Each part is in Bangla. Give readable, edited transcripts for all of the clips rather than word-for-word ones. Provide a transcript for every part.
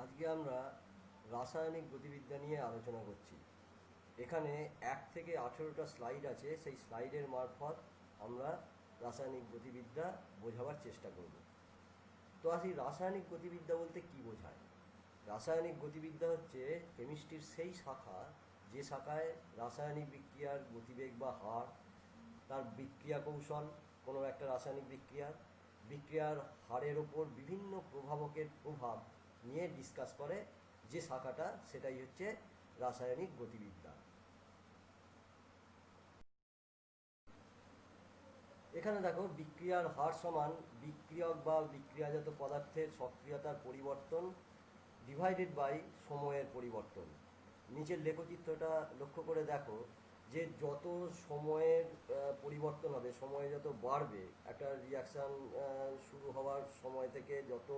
আজকে আমরা রাসায়নিক গতিবিদ্যা নিয়ে আলোচনা করছি। এখানে 1 থেকে 18টা স্লাইড আছে, সেই স্লাইডের মারফত আমরা রাসায়নিক গতিবিদ্যা বোঝাবার চেষ্টা করব। তো আসি, রাসায়নিক গতিবিদ্যা বলতে কি বোঝায়? রাসায়নিক গতিবিদ্যা হচ্ছে কেমিস্ট্রির সেই শাখা, যে শাখায় রাসায়নিক বিক্রিয়ার গতিবেগ বা হার, তার বিক্রিয়া কৌশল, কোনো একটা রাসায়নিক বিক্রিয়ার হারের ওপর বিভিন্ন প্রভাবকের প্রভাব নিয়ে ডিসকাস করে যে শাখাটা, সেটাই হচ্ছে রাসায়নিক গতিবিদ্যা। এখানে দেখো, বিক্রিয়ার হার সমান বিক্রিয়ক বা বিক্রিয়াজাত পদার্থের সক্রিয়তার পরিবর্তন ডিভাইডেড বাই সময়ের পরিবর্তন। নিচের লেখচিত্রটা লক্ষ্য করে দেখো যে যত সময়ের পরিবর্তন হবে, সময় যত বাড়বে, একটা রিয়াকশান শুরু হওয়ার সময় থেকে যত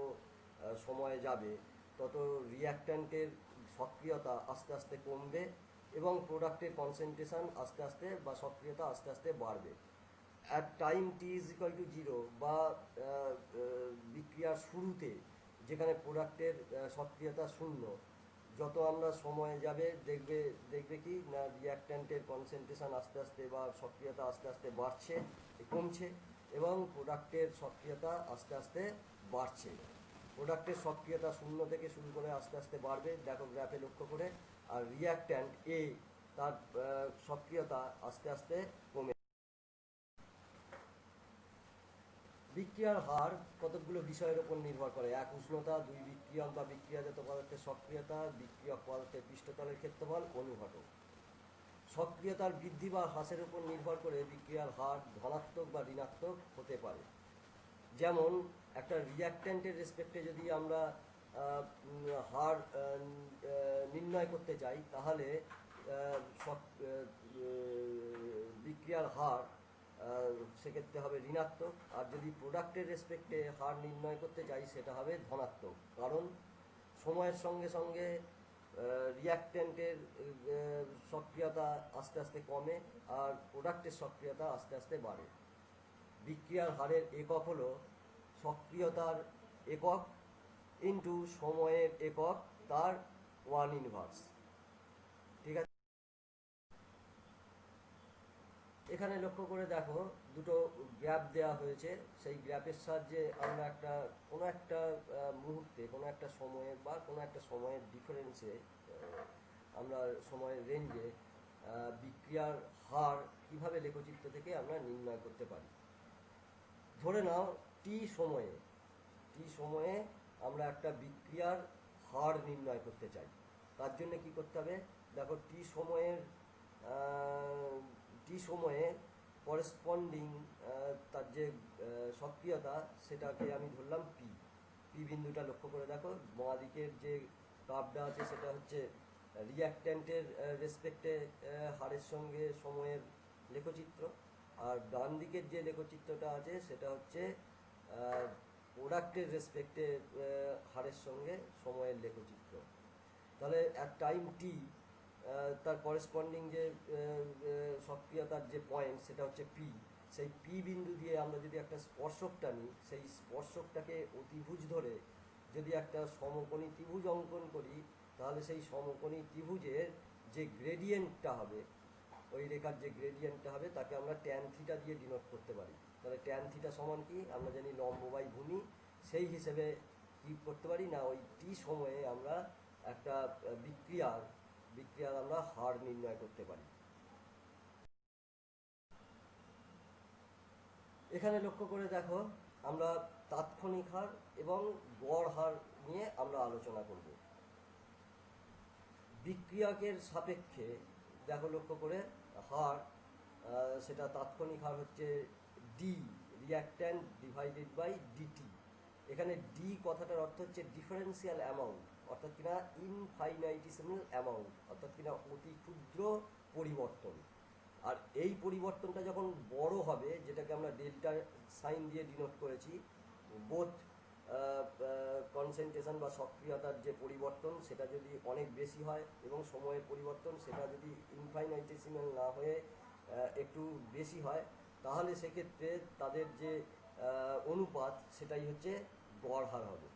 সময় যাবে, তত রিয়াক্ট্যান্টের সক্রিয়তা আস্তে আস্তে কমবে এবং প্রোডাক্টের কনসেন্ট্রেশন আস্তে আস্তে বা সক্রিয়তা আস্তে আস্তে বাড়বে। At time T is equal to zero, বা বিক্রিয়ার শুরুতে যেখানে প্রোডাক্টের সক্রিয়তা শূন্য, যত আমরা সময় যাবে দেখবে কি না, রিয়াক্ট্যান্টের কনসেন্ট্রেশন আস্তে আস্তে বা সক্রিয়তা আস্তে আস্তে বাড়ছে, কমছে, এবং প্রোডাক্টের সক্রিয়তা আস্তে আস্তে বাড়ছে। প্রোডাক্টের সক্রিয়তা শূন্য থেকে শুরু করে আস্তে আস্তে বাড়বে, দেখো গ্রাফে লক্ষ্য করে। আর রিয়াক্ট্যান্ট এ, তার সক্রিয়তা আস্তে আস্তে কমে। বিক্রিয়ার হার কতকগুলো বিষয়ের উপর নির্ভর করে। 1, উষ্ণতা; 2, বিক্রিয়ক বা বিক্রিয়াজাত পদার্থের সক্রিয়তা; বিক্রিয়ক পদার্থের পৃষ্ঠতলের ক্ষেত্রফল; অনুঘটক। সক্রিয়তার বৃদ্ধি বা হ্রাসের উপর নির্ভর করে বিক্রিয়ার হার ধনাত্মক বা ঋণাত্মক হতে পারে। যেমন একটা রিয়াক্ট্যান্টের রেসপেক্টে যদি আমরা হার নির্ণয় করতে চাই, তাহলে বিক্রিয়ার হার সেক্ষেত্রে হবে ঋণাত্মক। আর যদি প্রোডাক্টের রেসপেক্টে হার নির্ণয় করতে চাই, সেটা হবে ধনাত্মক। কারণ সময়ের সঙ্গে সঙ্গে রিয়াক্ট্যান্টের সক্রিয়তা আস্তে আস্তে কমে আর প্রোডাক্টের সক্রিয়তা আস্তে আস্তে বাড়ে। বিক্রিয়ার হারের একক হলো সক্রিয়তার একক ইন্টু সময়ের একক, তার 1/1। ঠিক আছে, এখানে লক্ষ্য করে দেখো, দুটো গ্রাফ দেওয়া হয়েছে। সেই গ্রাফের সাহায্যে আমরা কোনো একটা মুহূর্তে, কোনো একটা সময়ে বা কোনো একটা সময়ের ডিফারেন্সে, আমরা সময়ের রেঞ্জে বিক্রিয়ার হার কিভাবে লেখচিত্র থেকে আমরা নির্ণয় করতে পারি। ধরে নাও টি সময়ে আমরা একটা বিক্রিয়ার হার নির্ণয় করতে চাই। তার জন্য কি করতে হবে? দেখো, টি সময়ে করেসপন্ডিং তার যে সক্রিয়তা, সেটাকে আমি ধরলাম পি বিন্দুটা লক্ষ্য করে দেখো। বাঁ দিকের যে কার্ভটা আছে, সেটা হচ্ছে রিয়াক্ট্যান্টের রেসপেক্টে হারের সঙ্গে সময়ের লেখচিত্র। আর ডান দিকের যে লেখচিত্রটা আছে, সেটা হচ্ছে প্রোডাক্টের রেসপেক্টে হারের সঙ্গে সময়ের লেখচিত্র। তাহলে অ্যাট টাইম টি, তার করেসপন্ডিং যে সক্রিয়তার যে পয়েন্ট, সেটা হচ্ছে পি। সেই পি বিন্দু দিয়ে আমরা যদি একটা স্পর্শক টানি, সেই স্পর্শকটাকে অতিভুজ ধরে যদি একটা সমকোণী ত্রিভুজ অঙ্কন করি, তাহলে সেই সমকোণী ত্রিভুজের যে গ্রেডিয়েন্টটা হবে, ওই রেখার যে গ্রেডিয়েন্টটা হবে, তাকে আমরা ট্যান থিটা দিয়ে ডিনোট করতে পারি। তাহলে ট্যান থিটা সমান কি? আমরা জানি লম্ব বাই ভূমি। সেই হিসেবে কি করতে পারি না, ওই টি সময়ে আমরা একটা বিক্রিয়ার আমরা হার নির্ণয় করতে পারি। এখানে লক্ষ্য করে দেখো, আমরা তাৎক্ষণিক হার এবং গড় হার নিয়ে আমরা আলোচনা করব। বিক্রিয়কের সাপেক্ষে দেখো, লক্ষ্য করে হার, সেটা তাৎক্ষণিক হার হচ্ছে d, reactant divided by dt. এখানে ডি কথাটার অর্থ হচ্ছে ডিফারেন্সিয়াল অ্যামাউন্ট, অর্থাৎ কিনা ইনফাইনাইটিসিমাল অ্যামাউন্ট, অর্থাৎ কিনা অতি ক্ষুদ্র পরিবর্তন। আর এই পরিবর্তনটা যখন বড় হবে, যেটাকে আমরা ডেল্টা সাইন দিয়ে ডিনোট করেছি, বোথ কনসেন্ট্রেশন বা সক্রিয়তার যে পরিবর্তন, সেটা যদি অনেক বেশি হয় এবং সময়ের পরিবর্তন সেটা যদি ইনফাইনাইটেসিমাল না হয়ে একটু বেশি হয়, তাহলে সেক্ষেত্রে তাদের যে অনুপাত, সেটাই হচ্ছে গড় হার হবে।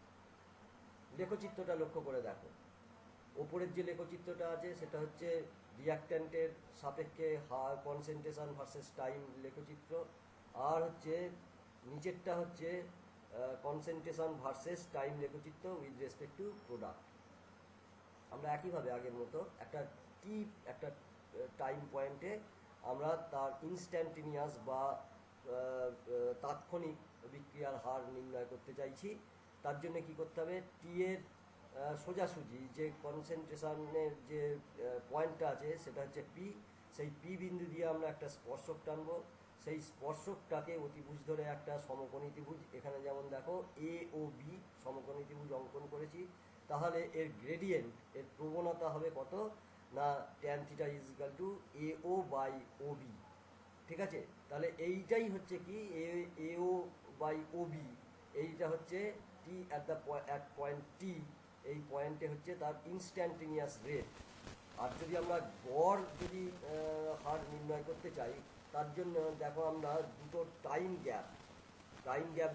লেখচিত্রটা লক্ষ্য করে দেখো। ওপরের যে লেখচিত্রটা আছে সেটা হচ্ছে রিয়াক্ট্যান্টের সাপেক্ষে হার কনসেন্ট্রেশন ভার্সেস টাইম লেখচিত্র, আর হচ্ছে নিচেরটা হচ্ছে কনসেন্ট্রেশন ভার্সেস টাইম লেখচিত্র উইথ রেসপেক্ট টু প্রোডাক্ট। আমরা একইভাবে আগের মতো একটা টাইম পয়েন্টে আমরা তার ইনস্ট্যান্টিনিয়াস বা তাৎক্ষণিক বিক্রিয়ার হার নির্ণয় করতে চাইছি। তার জন্য কি করতে হবে, টি এর সোজাসুজি যে কনসেন্ট্রেশনের যে পয়েন্টটা আছে সেটা হচ্ছে পি, সেই পি বিন্দু দিয়ে আমরা একটা স্পর্শক টানবো। সেই স্পর্শকটাকে অতিভুজ ধরে একটা সমকোণী ত্রিভুজ, এখানে যেমন দেখো এ ও বি সমকোণী ত্রিভুজ অঙ্কন করেছি। তাহলে এর গ্রেডিয়েন্ট, এর প্রবণতা হবে কত না tan theta is equal to A O by O B. ঠিক আছে, তাহলে এইটাই হচ্ছে কি এ ও বাই ও বি, এইটা হচ্ছে টি অ্যাট পয়েন্ট টি, এই পয়েন্টে হচ্ছে তার ইনস্ট্যান্টেনিয়াস রেট। আর যদি আমরা গড় হার নির্ণয় করতে চাই, তার জন্য দেখো আমরা দুটো টাইম গ্যাপ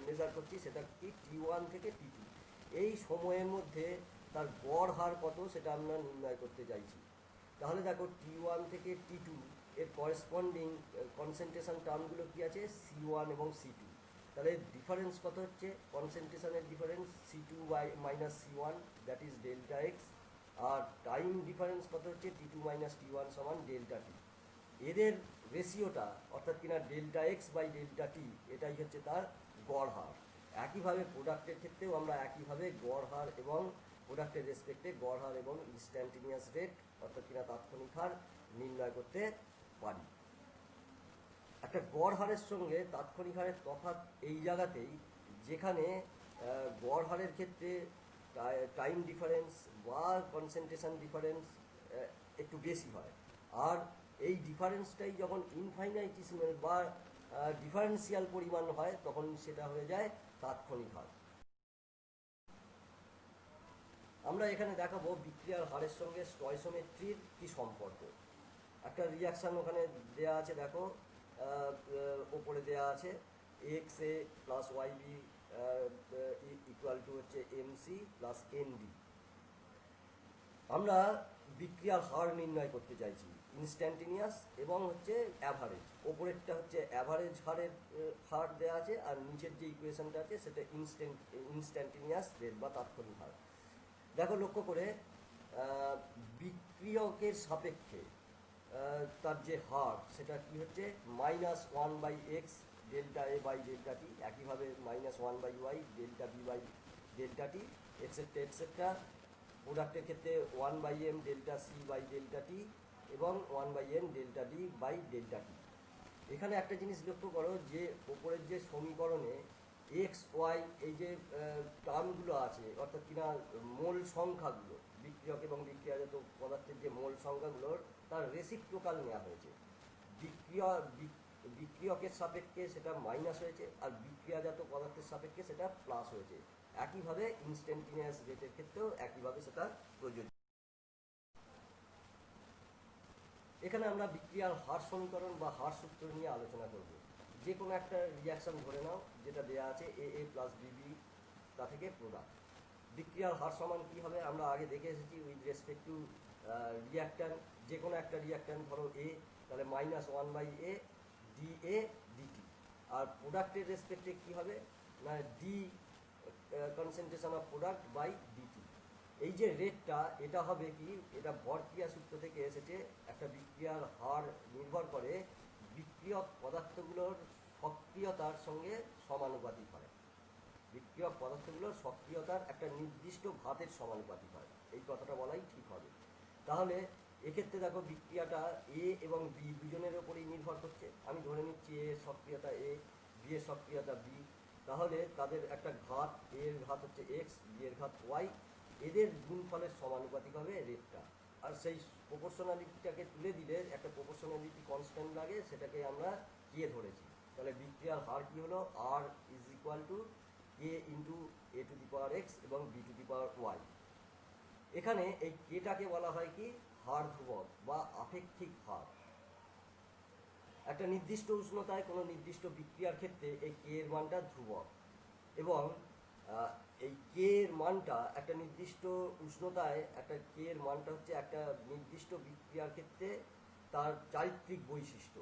মেজার করছি, সেটা কি T1 থেকে T2, এই সময়ের মধ্যে তার গড় হার কত সেটা আমরা নির্ণয় করতে চাইছি। তাহলে দেখো T1 থেকে T2 এর করেসপন্ডিং কনসেন্ট্রেশন টার্মগুলো কি আছে, C1 এবং C2। তাহলে ডিফারেন্স কত হচ্ছে, কনসেন্ট্রেশনের difference C2 by minus C1, that is delta X. আর টাইম ডিফারেন্স কত হচ্ছে T2 মাইনাস T1 সমান ডেল্টা টি। এদের রেশিওটা অর্থাৎ কিনা ডেল্টা এক্স বাই ডেল্টা টি, এটাই হচ্ছে তার গড় হার। একইভাবে প্রোডাক্টের ক্ষেত্রেও আমরা একইভাবে গড় হার এবং প্রোডাক্টের রেসপেক্টে গড় হার এবং ইনস্ট্যান্টিনিয়াস রেট অর্থাৎ কিনা তাৎক্ষণিক হার নির্ণয় করতে পারি। একটা গড় হারের সঙ্গে তাৎক্ষণিক হারের তফাৎ এই জায়গাতেই, যেখানে গড় হারের ক্ষেত্রে টাইম ডিফারেন্স বা কনসেন্ট্রেশন ডিফারেন্স একটু বেশি হয়, আর এই ডিফারেন্সটাই যখন ইনফাইনাইটিসিমাল বা ডিফারেন্সিয়াল পরিমাণ হয় তখন সেটা হয়ে যায় তাৎক্ষণিক হার। আমরা এখানে দেখাবো বিক্রিয়ার হারের সঙ্গে স্টয়সিওমেট্রির কি সম্পর্ক। একটা রিয়াকশান ওখানে দেয়া আছে, দেখো ওপরে দেয়া আছে x A plus y B equal to হচ্ছে এমসি প্লাস এনডি। আমরা বিক্রিয়ার হার নির্ণয় করতে চাইছি, ইনস্ট্যান্টিনিয়াস এবং হচ্ছে অ্যাভারেজ। ওপরেরটা হচ্ছে অ্যাভারেজ হার দেওয়া আছে, আর নিচের যে ইকুয়েশনটা আছে সেটা ইনস্ট্যান্টিনিয়াস রেট বা তাৎক্ষণিক হার। দেখো লক্ষ্য করে বিক্রিয়কের সাপেক্ষে তার যে হার সেটা কি হচ্ছে -1/x delta A by delta T, একইভাবে -1/y delta B by delta T, etcetera etcetera. প্রোডাক্টের ক্ষেত্রে 1/m delta C by delta T এবং 1/n delta D by delta T. এখানে একটা জিনিস লক্ষ্য করো যে ওপরের যে সমীকরণে এক্স ওয়াই এই যে টার্মগুলো আছে অর্থাৎ কিনা মোল সংখ্যাগুলো, বিক্রিয়ক এবং বিক্রিয়াজাত পদার্থের যে মোল সংখ্যাগুলোর তার রেসিপ্রোকাল নেওয়া হয়েছে। বিক্রিয়কের সাপেক্ষে সেটা মাইনাস হয়েছে, আর বিক্রিয়াজাত পদার্থের সাপেক্ষে সেটা প্লাস হয়েছে। একইভাবে ইনস্ট্যান্টিনিয়াস রেটের ক্ষেত্রেও একইভাবে সেটা প্রযোজ্য। এখানে আমরা বিক্রিয়ার হার সমীকরণ বা হার সূত্র নিয়ে আলোচনা করব। যে কোনো একটা রিয়াকশন ধরে নাও যেটা দেওয়া আছে এ এ প্লাস বিবি, তা থেকে প্রোডাক্ট। বিক্রিয়ার হার সমান কী হবে আমরা আগে দেখে এসেছি উইথ রেসপেক্ট টু রিয়াক্ট্যান্ট। যে কোনো একটা রিয়াক্ট্যান্ট ধরো এ, তাহলে -1/a ডি এ ডিটি। আর প্রোডাক্টের রেসপেক্টে কী হবে না d concentration of product by dt. এই যে রেটটা এটা হবে কি, এটা ভরক্রিয়া সূত্র থেকে এসেছে। একটা বিক্রিয়ার হার নির্ভর করে বিক্রিয়ক পদার্থগুলোর সক্রিয়তার সঙ্গে সমানুপাতিক হয়। বিক্রিয়ক পদার্থগুলোর সক্রিয়তার একটা নির্দিষ্ট ঘাতের সমানুপাতিক হয়, এই কথাটা বলাই ঠিক হবে। তাহলে এক্ষেত্রে দেখো বিক্রিয়াটা এ এবং বি দুজনের ওপরেই নির্ভর করছে। আমি ধরে নিচ্ছি এ এর সক্রিয়তা এ, বি এর সক্রিয়তা বি। তাহলে তাদের একটা ঘাত, এ এর ঘাত হচ্ছে এক্স, বি এর ঘাত ওয়াই, এদের গুণফলের সমানুপাতিক হবে রেটটা। আর সেই প্রপোর্শনালিটিটাকে তুলে দিলে একটা প্রপোর্শনালিটি কনস্ট্যান্ট লাগে, সেটাকে আমরা কে ধরেছি। তাহলে বিক্রিয়ার হার কি হলো, R is equal to K into A to the power X এবং B to the power Y. এখানে এই কেটাকে বলা হয় কি হার ধ্রুবক বা আপেক্ষিক হার। একটা নির্দিষ্ট উষ্ণতায় কোনো নির্দিষ্ট বিক্রিয়ার ক্ষেত্রে এই কে এর মানটা ধ্রুবক, এবং এই কে এর মানটা একটা নির্দিষ্ট উষ্ণতায়, একটা কে এর মানটা হচ্ছে একটা নির্দিষ্ট বিক্রিয়ার ক্ষেত্রে তার চারিত্রিক বৈশিষ্ট্য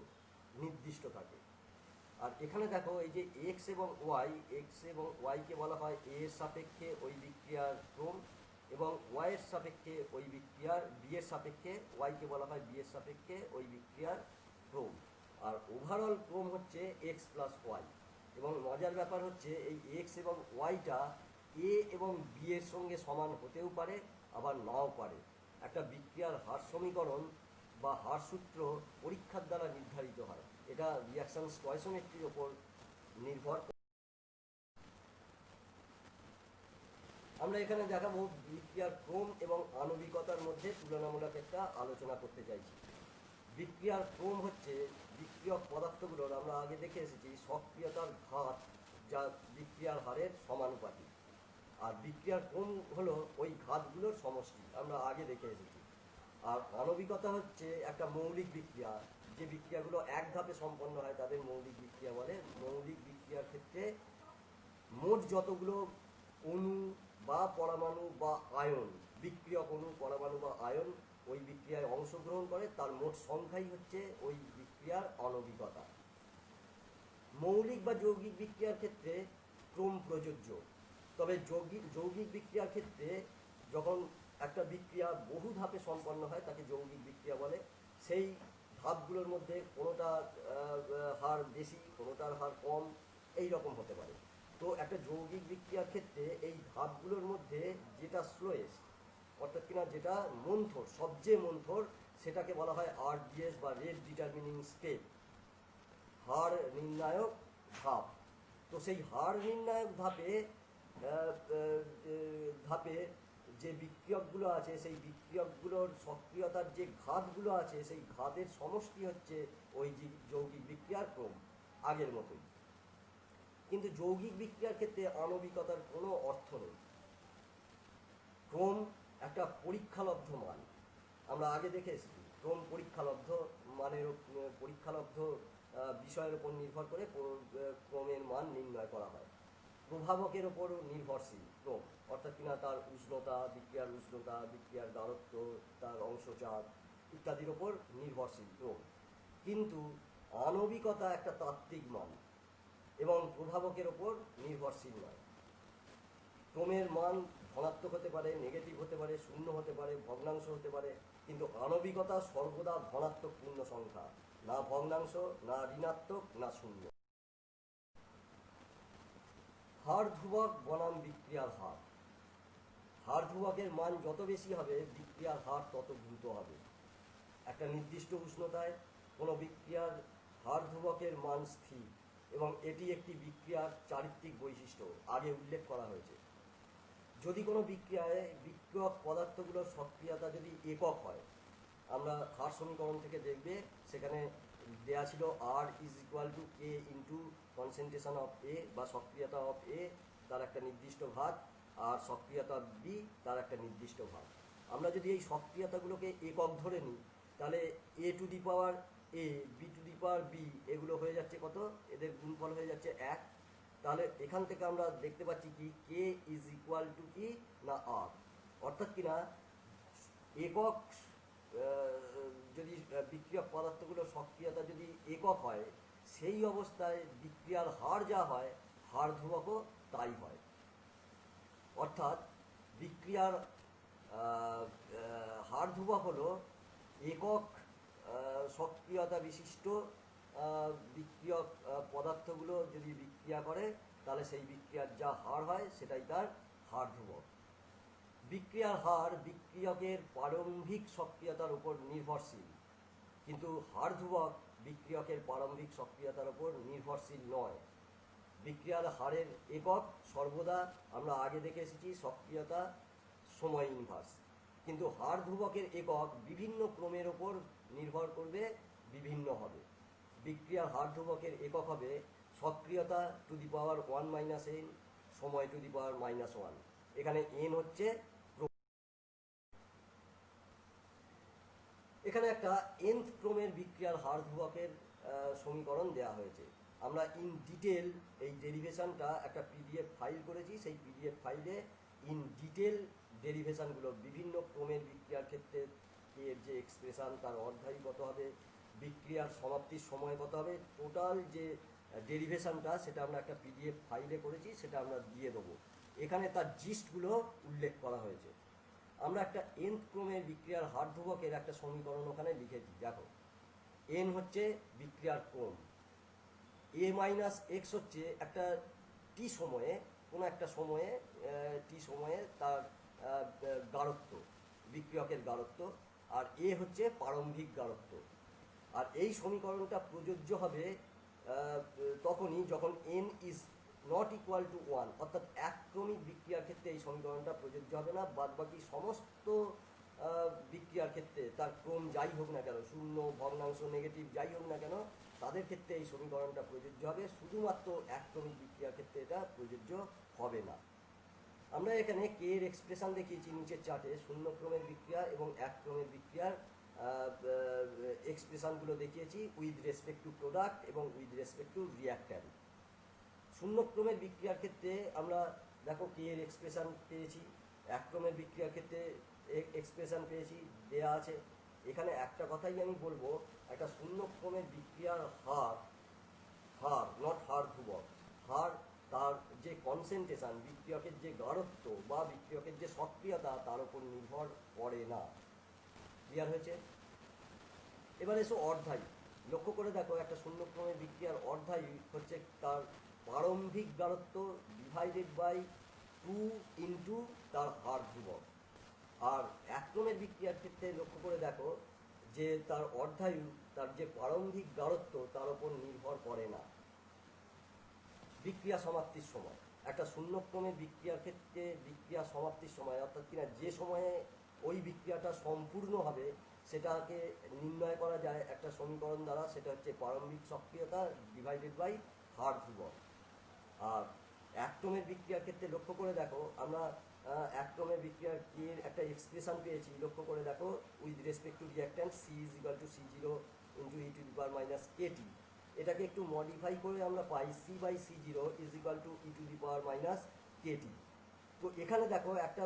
নির্দিষ্ট থাকে। আর এখানে দেখো এই যে এক্স এবং ওয়াইকে বলা হয় এ এর সাপেক্ষে ওই বিক্রিয়ার ক্রম, এবং ওয়াই এর সাপেক্ষে ওই বিক্রিয়ার, বি এর সাপেক্ষে ওয়াইকে বলা হয় বি এর সাপেক্ষে ওই বিক্রিয়ার ক্রম। আর ওভারঅল ক্রম হচ্ছে এক্স প্লাস ওয়াই। এবং মজার ব্যাপার হচ্ছে এই এক্স এবং ওয়াইটা এ এবং বি এর সঙ্গে সমান হতেও পারে, আবার নাও পারে। একটা বিক্রিয়ার হার সমীকরণ বা হার সূত্র পরীক্ষার দ্বারা নির্ধারিত হয়, এটা রিয়াকশন স্টয়সিওমেট্রির ওপর নির্ভর করে। আমরা এখানে দেখাবো বিক্রিয়ার ক্রম এবং আণবিকতার মধ্যে তুলনামূলক একটা আলোচনা করতে চাইছি। বিক্রিয়ার ক্রম হচ্ছে বিক্রিয়ক পদার্থগুলোর, আমরা আগে দেখে এসেছি, সক্রিয়তার ঘাত যা বিক্রিয়ার হারের সমানুপাতিক। আর বিক্রিয়ার ক্রম হলো ওই ঘাতগুলোর সমষ্টি, আমরা আগে দেখে এসেছি। আর আণবিকতা হচ্ছে একটা মৌলিক বিক্রিয়া, যে বিক্রিয়াগুলো এক ধাপে সম্পন্ন হয় তাদের মৌলিক বিক্রিয়া বলে। মৌলিক বিক্রিয়ার ক্ষেত্রে মোট যতগুলো অণু বা পরমাণু বা আয়ন, বিক্রিয়ক অণু, পরমাণু বা আয়ন ওই বিক্রিয়ায় অংশগ্রহণ করে, তার মোট সংখ্যাই হচ্ছে ওই বিক্রিয়ার আণবিকতা। মৌলিক বা যৌগিক বিক্রিয়ার ক্ষেত্রে ক্রম প্রযোজ্য, তবে যৌগিক বিক্রিয়ার ক্ষেত্রে যখন একটা বিক্রিয়া বহু ধাপে সম্পন্ন হয় তাকে যৌগিক বিক্রিয়া বলে। সেই ধাপগুলোর মধ্যে কোনোটার হার বেশি, কোনোটার হার কম, এই রকম হতে পারে। তো একটা যৌগিক বিক্রিয়ার ক্ষেত্রে এই ধাপগুলোর মধ্যে যেটা স্লোয়েস্ট, অর্থাৎ কিনা যেটা মন্থর, সবচেয়ে মন্থর, সেটাকে বলা হয় আরডিএস বা রেট ডিটারমিনিং স্টেপ, হার নির্ণায়ক ধাপ। তো সেই হার নির্ণায়ক ধাপে যে বিক্রিয়কগুলো আছে, সেই বিক্রিয়কগুলোর সক্রিয়তার যে ঘাতগুলো আছে, সেই ঘাতের সমষ্টি হচ্ছে ওই যৌগিক বিক্রিয়ার ক্রম, আগের মতোই। কিন্তু যৌগিক বিক্রিয়ার ক্ষেত্রে আণবিকতার কোনো অর্থ নেই। ক্রম একটা পরীক্ষালব্ধ মান, আমরা আগে দেখে এসেছি। ক্রম পরীক্ষালব্ধ মানের, পরীক্ষালব্ধ বিষয়ের উপর নির্ভর করে ক্রমের মান নির্ণয় করা হয়। প্রভাবকের ওপর নির্ভরশীল ক্রম, অর্থাৎ কিনা তার উষ্ণতা, বিক্রিয়ার গাঢ়ত্ব, তার অংশচাপ ইত্যাদির ওপর নির্ভরশীল ক্রম। কিন্তু আণবিকতা একটা তাত্ত্বিক মান এবং প্রভাবকের ওপর নির্ভরশীল নয়। ক্রমের মান ধনাত্মক হতে পারে, নেগেটিভ হতে পারে, শূন্য হতে পারে, ভগ্নাংশ হতে পারে, কিন্তু আণবিকতা সর্বদা ধনাত্মক পূর্ণ সংখ্যা, না ভগ্নাংশ, না ঋণাত্মক, না শূন্য। হার ধ্রুবক বনাম বিক্রিয়ার হার। হার ধ্রুবকের মান যত বেশি হবে বিক্রিয়ার হার তত দ্রুত হবে। একটা নির্দিষ্ট উষ্ণতায় কোনো বিক্রিয়ার হার ধ্রুবকের মান স্থির, এবং এটি একটি বিক্রিয়ার চারিত্রিক বৈশিষ্ট্য, আগে উল্লেখ করা হয়েছে। যদি কোনো বিক্রিয়ায় বিক্রিয়ক পদার্থগুলোর সক্রিয়তা যদি একক হয়, আমরা হার সমীকরণ থেকে দেখবে সেখানে দেয়া ছিল R is equal to K into concentration of A, বা সক্রিয়তা অফ এ তার একটা নির্দিষ্ট ভাগ, আর সক্রিয়তা বি তার একটা নির্দিষ্ট ভাগ। আমরা যদি এই সক্রিয়তাগুলোকে একক ধরে নিই, তাহলে A to the power A, B to the power B, এগুলো হয়ে যাচ্ছে কত, এদের গুণফল হয়ে যাচ্ছে 1। তাহলে এখান থেকে আমরা দেখতে পাচ্ছি কি কে ইজ ইকুয়াল টু কি না আর, অর্থাৎ কিনা একক যদি বিক্রিয়ক পদার্থগুলোর সক্রিয়তা যদি একক হয়, সেই অবস্থায় বিক্রিয়ার হার যা হয়, হার ধ্রুবকও তাই হয়। অর্থাৎ বিক্রিয়ার হার ধ্রুবক হলো একক সক্রিয়তা বিশিষ্ট বিক্রিয়ক পদার্থগুলো যদি বিক্রিয়া করে, তাহলে সেই বিক্রিয়ার যা হার হয় সেটাই তার হার ধ্রুবক। বিক্রিয়ার হার বিক্রিয়কের প্রারম্ভিক সক্রিয়তার উপর নির্ভরশীল, কিন্তু হার ধ্রুবক বিক্রিয়কের প্রারম্ভিক সক্রিয়তার উপর নির্ভরশীল নয়। বিক্রিয়ার হারের একক সর্বদা, আমরা আগে দেখে এসেছি, সক্রিয়তা সময় ইনভার্স, কিন্তু হার ধ্রুবকের একক বিভিন্ন ক্রমের ওপর নির্ভর করবে, বিভিন্ন হবে। বিক্রিয়ার হার ধ্রুবকের একক হবে সক্রিয়তা টু দি পাওয়ার 1 - n, সময় টু দি পাওয়ার -1। এখানে n হচ্ছে, এখানে একটা nth ক্রমের বিক্রিয়ার হার ধ্রুবকের সমীকরণ দেয়া হয়েছে। আমরা ইন ডিটেল এই ডেরিভেশনটা একটা পিডিএফ ফাইল করেছি। সেই পিডিএফ ফাইলে ইন ডিটেল ডেরিভেশনগুলো বিভিন্ন ক্রমের বিক্রিয়ার ক্ষেত্রে এর যে এক্সপ্রেশন, তার অর্ধায়ী কত হবে, বিক্রিয়ার সমাপ্তির সময় কত হবে, টোটাল যে ডেরিভেশনটা সেটা আমরা একটা পিডিএফ ফাইলে করেছি, সেটা আমরা দিয়ে দেবো। এখানে তার জিস্টগুলো উল্লেখ করা হয়েছে। আমরা একটা nth ক্রমের বিক্রিয়ার হার ধ্রুবকের একটা সমীকরণ ওখানে লিখেছি। দেখো, n হচ্ছে বিক্রিয়ার ক্রম, a মাইনাস এক্স হচ্ছে একটা টি সময়ে, কোনো একটা সময়ে টি সময়ে তার গাঢ়ত্ব, বিক্রিয়কের গাঢ়ত্ব, আর এ হচ্ছে প্রারম্ভিক গাঢ়ত্ব। আর এই সমীকরণটা প্রযোজ্য হবে তখনই যখন n is not equal to 1, অর্থাৎ একক্রমিক বিক্রিয়ার ক্ষেত্রে এই সমীকরণটা প্রযোজ্য হবে না। বাদবাকি সমস্ত বিক্রিয়ার ক্ষেত্রে তার ক্রম যাই হোক না কেন, শূন্য, ভগ্নাংশ, নেগেটিভ যাই হোক না কেন, তাদের ক্ষেত্রে এই সমীকরণটা প্রযোজ্য হবে। শুধুমাত্র একক্রমিক বিক্রিয়ার ক্ষেত্রে এটা প্রযোজ্য হবে না। আমরা এখানে কে এর এক্সপ্রেশন দেখিয়েছি নিচের চার্টে, শূন্য ক্রমের বিক্রিয়া এবং এক ক্রমের বিক্রিয়ার এক্সপ্রেশনগুলো দেখিয়েছি উইথ রেসপেক্ট টু প্রোডাক্ট এবং উইথ রেসপেক্ট টু রিয়াক্ট্যান্ট। শূন্য ক্রমের বিক্রিয়ার ক্ষেত্রে আমরা দেখো কে এর এক্সপ্রেশন পেয়েছি, এক ক্রমের বিক্রিয়ার ক্ষেত্রে এক্সপ্রেশন পেয়েছি, দেয়া আছে। এখানে একটা কথাই আমি বলবো, একটা শূন্য ক্রমের বিক্রিয়ার হার নট হার ধ্রুবক, হার তার যে কনসেন্ট্রেশন, বিক্রিয়কের যে গাঢ়ত্ব বা বিক্রিয়কের যে সক্রিয়তা, তার উপর নির্ভর করে না। ক্লিয়ার হয়েছে? এবার এসো অর্ধায়ী। লক্ষ্য করে দেখো, একটা শূন্য ক্রমের বিক্রিয়ার অর্ধায়ী হচ্ছে তার প্রারম্ভিক গাঢ়ত্ব ডিভাইডেড বাই 2 ইন্টু তার হার ধ্রুবক। আর এক ক্রমের বিক্রিয়ার ক্ষেত্রে লক্ষ্য করে দেখো যে তার অর্ধায়ু, তার যে প্রারম্ভিক গাঢ়ত্ব, তার উপর নির্ভর করে না। বিক্রিয়া সমাপ্তির সময়, একটা শূন্যক্রমের বিক্রিয়ার ক্ষেত্রে বিক্রিয়া সমাপ্তির সময়, অর্থাৎ কিনা যে সময়ে ওই বিক্রিয়াটা সম্পূর্ণ হবে, সেটাকে নির্ণয় করা যায় একটা সমীকরণ দ্বারা, সেটা হচ্ছে প্রারম্ভিক সক্রিয়তা ডিভাইডেড বাই হার ধ্রুবক। আর এক ক্রমের বিক্রিয়ার ক্ষেত্রে লক্ষ্য করে দেখো, আমরা এক ক্রমের বিক্রিয়ার এর একটা এক্সপ্রেশন পেয়েছি। লক্ষ্য করে দেখো, with respect to reactant C is equal to C0 into E to the power minus KT। এটাকে একটু মডিফাই করে আমরা পাই C/C0 is equal to E to the power minus KT। তো এখানে দেখো, একটা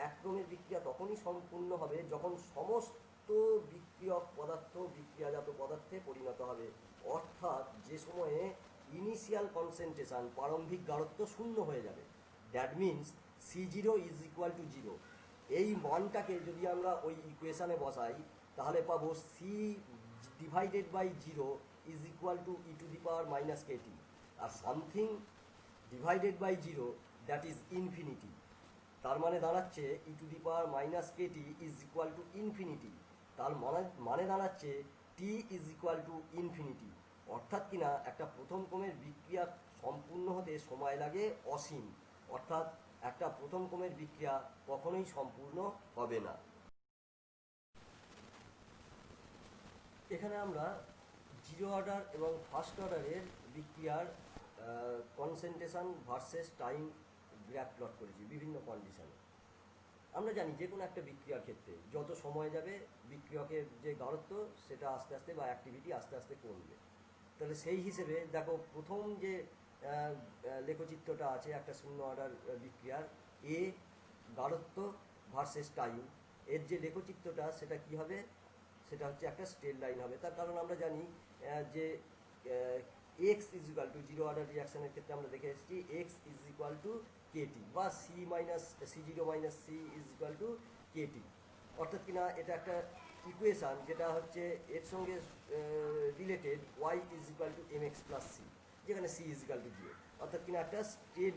এক ক্রমের বিক্রিয়া তখনই সম্পূর্ণ হবে যখন সমস্ত বিক্রিয়ক পদার্থ বিক্রিয়াজাত পদার্থে পরিণত হবে, অর্থাৎ যে সময়ে ইনিশিয়াল কনসেন্ট্রেশন, প্রারম্ভিক গাঢ়ত্ব শূন্য হয়ে যাবে। That means C0 is equal two 0। এই মানটাকে যদি আমরা ওই ইকুয়েশানে বসাই, তাহলে পাবো C divided by 0 is equal to E to the power minus KT। আর something divided by 0 that is infinity. তার মানে দাঁড়াচ্ছে E to the power minus KT is equal to infinity. তার মানে দাঁড়াচ্ছে T is equal to infinity. অর্থাৎ কিনা একটা প্রথম ক্রমের বিক্রিয়া সম্পূর্ণ হতে সময় লাগে অসীম, অর্থাৎ একটা প্রথম ক্রমের বিক্রিয়া কখনোই সম্পূর্ণ হবে না। এখানে আমরা জিরো অর্ডার এবং ফার্স্ট অর্ডারের বিক্রিয়ার concentration versus time graph plot করেছি বিভিন্ন কন্ডিশনে। আমরা জানি যে কোনো একটা বিক্রিয়ার ক্ষেত্রে যত সময় যাবে বিক্রিয়কের যে গাঢ়ত্ব সেটা আস্তে আস্তে বা অ্যাক্টিভিটি আস্তে আস্তে কমবে। তাহলে সেই হিসেবে দেখো, প্রথম যে লেখচিত্রটা আছে একটা শূন্য অর্ডার বিক্রিয়ার এ গাঢ়ত্ব ভার্সেস টাইম, এর যে লেখচিত্রটা সেটা কি হবে, সেটা হচ্ছে একটা স্ট্রেট লাইন হবে। তার কারণ আমরা জানি যে X is equal to zero order রিয়াকশনের ক্ষেত্রে আমরা দেখে এসেছি X is equal to KT বা C0 minus C is equal to KT। অর্থাৎ কিনা এটা একটা ইকুয়েশান যেটা হচ্ছে এর সঙ্গে related y is equal two mx plus c, যেখানে c ইজ ইকুয়াল টু 0। অর্থাৎ কিনা একটা স্ট্রেট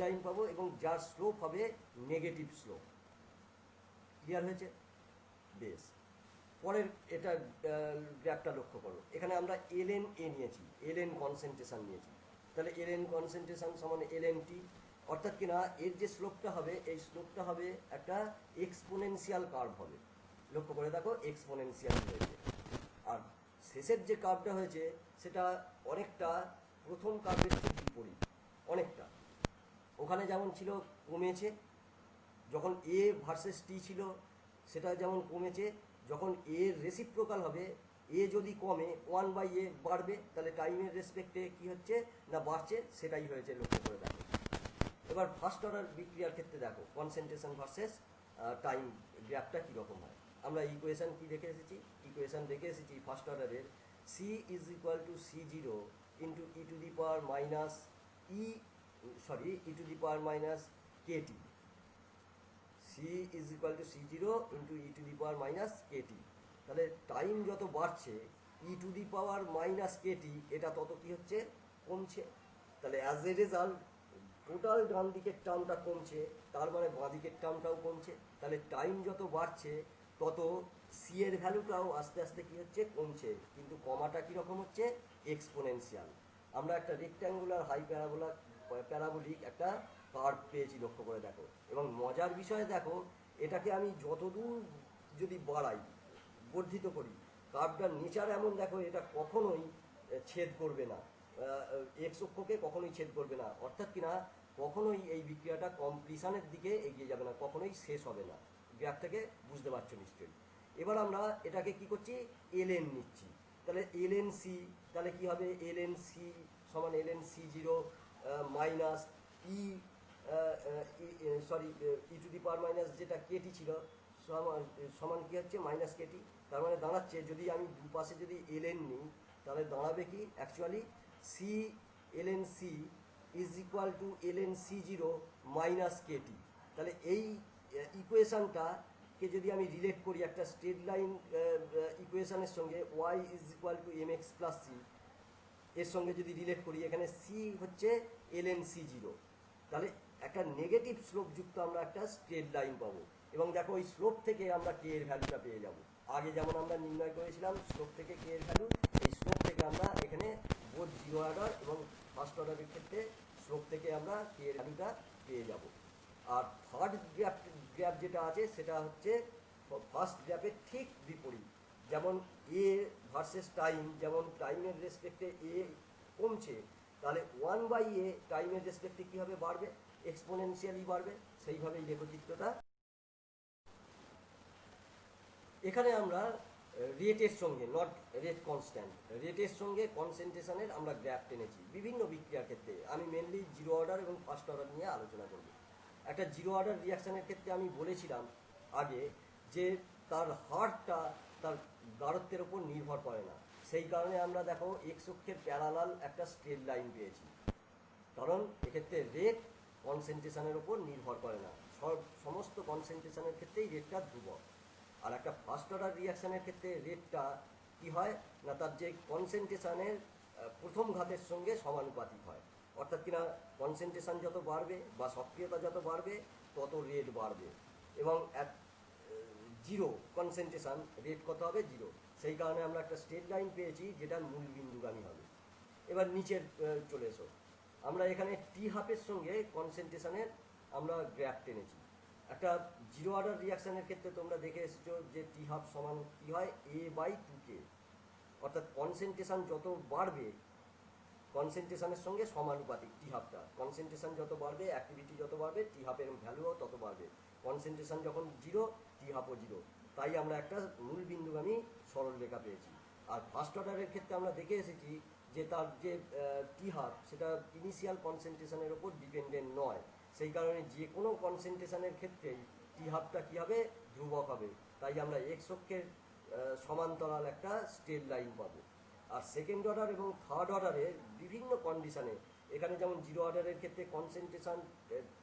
লাইন পাবো এবং যার স্লোপ হবে নেগেটিভ স্লোপ। ক্লিয়ার হয়েছে? বেশ, পরের এটা গ্রাফটা লক্ষ্য করো। এখানে আমরা ln A নিয়েছি, ln কনসেন্ট্রেশন নিয়েছি। তাহলে ln কনসেন্ট্রেশন সমান ln T। অর্থাৎ কিনা এর যে স্লোপটা হবে, এই স্লোপটা হবে একটা এক্সপোনেনশিয়াল কার্ভ হবে। লক্ষ্য করে দেখো, এক্সপোনেনশিয়াল হয়েছে। আর শেষের যে কার্ভটা হয়েছে সেটা অনেকটা প্রথম কার্ভের ঠিক বিপরীত, অনেকটা। ওখানে যেমন ছিল কমেছে, যখন A ভার্সেস T ছিল সেটা যেমন কমেছে, যখন এর রেসিপ্রোকাল হবে, এ যদি কমে 1/a বাড়বে, তাহলে টাইমের রেসপেক্টে কি হচ্ছে না বাড়ছে, সেটাই হয়েছে, লক্ষ্য করে দেখো। এবার ফার্স্ট অর্ডার বিক্রিয়ার ক্ষেত্রে দেখো কনসেন্ট্রেশন ভার্সেস টাইম গ্যাপটা কীরকম হয়। আমরা ইকুয়েশন কি দেখে এসেছি, ইকুয়েশন দেখে এসেছি ফার্স্ট অর্ডারের C is equal to C0 into E to the power minus E to the power minus KT. C is equal to C0 into E to the power minus Katie. তাহলে টাইম যত বাড়ছে E to the power minus KT এটা তত কি হচ্ছে, কমছে। তাহলে অ্যাজ এ রেজাল্ট টোটাল ডান দিকের টার্মটা কমছে, তার মানে বাঁ দিকের টার্মটাও কমছে। তাহলে টাইম যত বাড়ছে তত সি এর ভ্যালুটাও আস্তে আস্তে কি হচ্ছে, কমছে, কিন্তু কমাটা কীরকম হচ্ছে, এক্সপোনেনশিয়াল। আমরা একটা রেক্ট্যাঙ্গুলার হাই প্যারাবোলিক একটা কার্ভ পেয়েছি, লক্ষ্য করে দেখো। এবং মজার বিষয় দেখো, এটাকে আমি যতদূর যদি বাড়াই, বর্ধিত করি, কার্ভটার নেচার এমন দেখো, এটা কখনোই ছেদ করবে না, এক্স অক্ষকে কখনোই ছেদ করবে না, অর্থাৎ কিনা কখনোই এই বিক্রিয়াটা কমপ্লিশনের দিকে এগিয়ে যাবে না, কখনোই শেষ হবে না। গ্রাফ থেকে বুঝতে পারছো নিশ্চয়ই। এবার আমরা এটাকে কি করছি, ln নিচ্ছি। তাহলে ln c, তাহলে কি হবে, ln c সমান ln C0 minus E to the power minus যেটা কেটি ছিল সমান কি হচ্ছে, মাইনাস কেটি। তার মানে দাঁড়াচ্ছে, যদি আমি দুপাশে যদি ln নিই, তাহলে দাঁড়াবে কি, actually c ln c is equal to ln C0 minus Katie. তাহলে এই ইকুয়েশনটাকে যদি আমি রিলেট করি একটা স্ট্রেট লাইন ইকুয়েশনের সঙ্গে, y is equal two mx plus c, এর সঙ্গে যদি রিলেট করি, এখানে c হচ্ছে ln C0, তাহলে একটা নেগেটিভ স্লোপযুক্ত আমরা একটা স্ট্রেট লাইন পাবো। এবং দেখো ওই স্লোপ থেকে আমরা কে এর ভ্যালুটা পেয়ে যাব। আগে যেমন আমরা নির্ণয় করেছিলাম স্লোপ থেকে কে এর ভ্যালু, এই স্লোপ থেকে আমরা এখানে বোধ জিরো অর্ডার এবং ফার্স্ট অর্ডারের ক্ষেত্রে স্লোপ থেকে আমরা কে এর ভ্যালুটা পেয়ে যাব। আর থার্ড গ্র্যাফ যেটা আছে সেটা হচ্ছে ফার্স্ট গ্র্যাফের ঠিক বিপরীত। যেমন এ ভার্সেস টাইম, যেমন টাইমের রেসপেক্টে এ কমছে, তাহলে 1/a টাইমের রেসপেক্টে কী হবে, বাড়বে, এক্সপোনেনশিয়ালি বাড়বে। সেইভাবেই লেখচিত্রটা। এখানে আমরা রেটের সঙ্গে, নট রেট কনস্ট্যান্ট, রেটের সঙ্গে কনসেন্ট্রেশনের আমরা গ্র্যাফ টেনেছি বিভিন্ন বিক্রিয়ার ক্ষেত্রে। আমি মেনলি জিরো অর্ডার এবং ফার্স্ট অর্ডার নিয়ে আলোচনা করব। একটা জিরো অর্ডার রিয়াকশানের ক্ষেত্রে আমি বলেছিলাম আগে যে তার হারটা তার গাঢ়ত্বের ওপর নির্ভর করে না। সেই কারণে আমরা দেখো এক্স অক্ষের প্যারালাল একটা স্ট্রেট লাইন পেয়েছি, কারণ এক্ষেত্রে রেট কনসেন্ট্রেশনের ওপর নির্ভর করে না, সমস্ত কনসেন্ট্রেশনের ক্ষেত্রেই রেটটা ধ্রুবক। আর একটা ফার্স্ট অর্ডার রিয়াকশানের ক্ষেত্রে রেটটা কি হয় না, তার যে কনসেন্ট্রেশনের প্রথম ঘাতের সঙ্গে সমানুপাতিক হয়, অর্থাৎ কিনা কনসেন্ট্রেশন যত বাড়বে বা সক্রিয়তা যত বাড়বে তত রেট বাড়বে। এবং জিরো কনসেন্ট্রেশন রেট কত হবে, জিরো। সেই কারণে আমরা একটা স্ট্রেট লাইন পেয়েছি যেটা মূল বিন্দুগামী হবে। এবার নিচের চলে এসো, আমরা এখানে টি হাফের সঙ্গে কনসেন্ট্রেশনের আমরা গ্র্যাফ টেনেছি। একটা জিরো অর্ডার রিয়াকশানের ক্ষেত্রে তোমরা দেখে এসেছো যে টি হাফ সমান কী হয়, a/2k, অর্থাৎ কনসেন্ট্রেশন যত বাড়বে কনসেন্ট্রেশনের সঙ্গে সমানুপাতিক টি হাফটা। কনসেন্ট্রেশন যত বাড়বে, অ্যাক্টিভিটি যত বাড়বে, টি হাফের ভ্যালুও তত বাড়বে। কনসেন্ট্রেশন যখন জিরো, টি হাফও জিরো। তাই আমরা একটা মূল বিন্দুগামী সরল রেখা পেয়েছি। আর ফার্স্ট অর্ডারের ক্ষেত্রে আমরা দেখে এসেছি যে তার যে টি হাফ সেটা ইনিশিয়াল কনসেন্ট্রেশনের ওপর ডিপেন্ডেন্ট নয়। সেই কারণে যে কোনো কনসেন্ট্রেশনের ক্ষেত্রেই টি হাফটা কী হবে, ধ্রুবক হবে। তাই আমরা এক্স অক্ষের সমান্তরাল একটা স্ট্রেট লাইন পাবো। আর সেকেন্ড অর্ডার এবং থার্ড অর্ডারের বিভিন্ন কন্ডিশনে, এখানে যেমন জিরো অর্ডারের ক্ষেত্রে কনসেন্ট্রেশন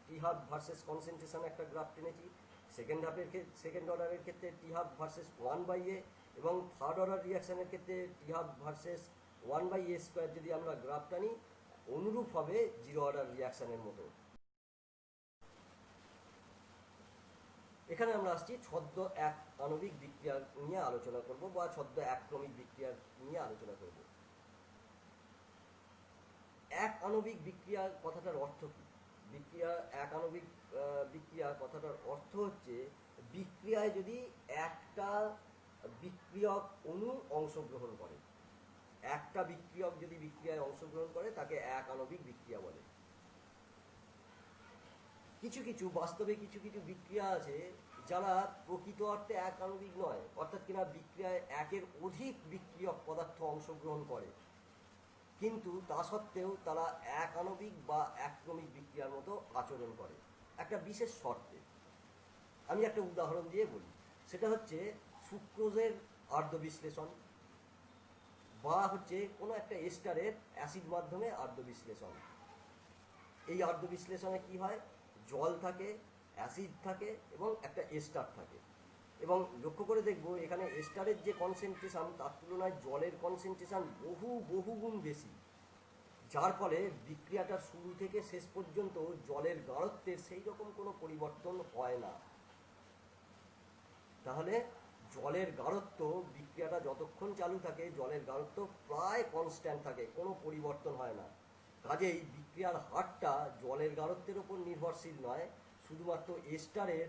টি হাফ ভার্সেস কনসেন্ট্রেশন একটা গ্রাফ টেনেছি, সেকেন্ড অর্ডারের ক্ষেত্রে টি হাফ ভার্সেস 1/a, এবং থার্ড অর্ডার রিয়াকশানের ক্ষেত্রে টি হাফ ভার্সেস 1/a² যদি আমরা গ্রাফ টানি, অনুরূপ হবে জিরো অর্ডার রিয়াকশানের মতো। এখানে আমরা আসছি ছদ্ম এক আণবিক বিক্রিয়া নিয়ে আলোচনা করব, বা ছদ্ম এক ক্রমিক বিক্রিয়া নিয়ে আলোচনা করব। এক আণবিক বিক্রিয়া কথাটার অর্থ কী? এক আণবিক বিক্রিয়া কথাটার অর্থ হচ্ছে বিক্রিয়ায় যদি একটা বিক্রিয়ক অণু অংশগ্রহণ করে, একটা বিক্রিয়ক যদি বিক্রিয়ায় অংশগ্রহণ করে তাকে এক আণবিক বিক্রিয়া বলে। বাস্তবে কিছু বিক্রিয়া আছে যারা প্রকৃত অর্থে এক আণবিক নয়, অর্থাৎ কিনা বিক্রিয়ায় একের অধিক বিক্রিয়ক পদার্থ অংশগ্রহণ করে, কিন্তু তা সত্ত্বেও তারা এক আণবিক বা একক্রমিক বিক্রিয়ার মতো আচরণ করে একটা বিশেষ শর্তে। আমি একটা উদাহরণ দিয়ে বলি, সেটা হচ্ছে সুক্রোজের আর্দ্র বিশ্লেষণ, বা হচ্ছে কোনো একটা এস্টারের অ্যাসিড মাধ্যমে আর্দ্র বিশ্লেষণ। এই আর্দ্র বিশ্লেষণে কি হয়, জল থাকে, অ্যাসিড থাকে এবং একটা এস্টার থাকে। এবং লক্ষ্য করে দেখব এখানে এস্টারের যে কনসেন্ট্রেশন তার তুলনায় জলের কনসেন্ট্রেশন বহু গুণ বেশি, যার ফলে বিক্রিয়াটার শুরু থেকে শেষ পর্যন্ত জলের গাঢ়ত্বের সেই রকম কোনো পরিবর্তন হয় না। তাহলে জলের গাঢ়ত্ব, বিক্রিয়াটা যতক্ষণ চালু থাকে জলের গাঢ়ত্ব প্রায় কনস্ট্যান্ট থাকে, কোনো পরিবর্তন হয় না। কাজেই বিক্রিয়ার হারটা জলের গাঢ়ত্বের উপর নির্ভরশীল নয়, শুধুমাত্র এস্টারের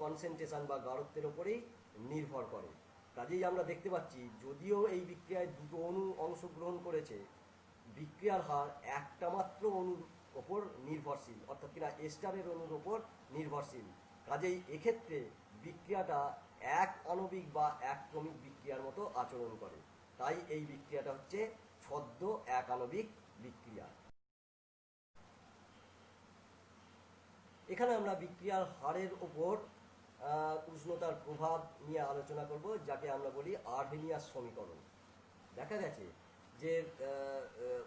কনসেন্ট্রেশন বা গাঢ়ত্বের ওপরেই নির্ভর করে। কাজেই আমরা দেখতে পাচ্ছি যদিও এই বিক্রিয়ায় দুটো অণু অংশগ্রহণ করেছে, বিক্রিয়ার হার একটা মাত্র অণুর ওপর নির্ভরশীল, অর্থাৎ কিনা এস্টারের অণুর ওপর নির্ভরশীল। কাজেই এক্ষেত্রে বিক্রিয়াটা এক আণবিক বা একক্রমিক বিক্রিয়ার মতো আচরণ করে, তাই এই বিক্রিয়াটা হচ্ছে ছদ্ম এক আণবিক বিক্রিয়া। এখানে আমরা বিক্রিয়ার হারের ওপর উষ্ণতার প্রভাব নিয়ে আলোচনা করব, যাকে আমরা বলি আর্হেনিয়াস সমীকরণ। দেখা গেছে যে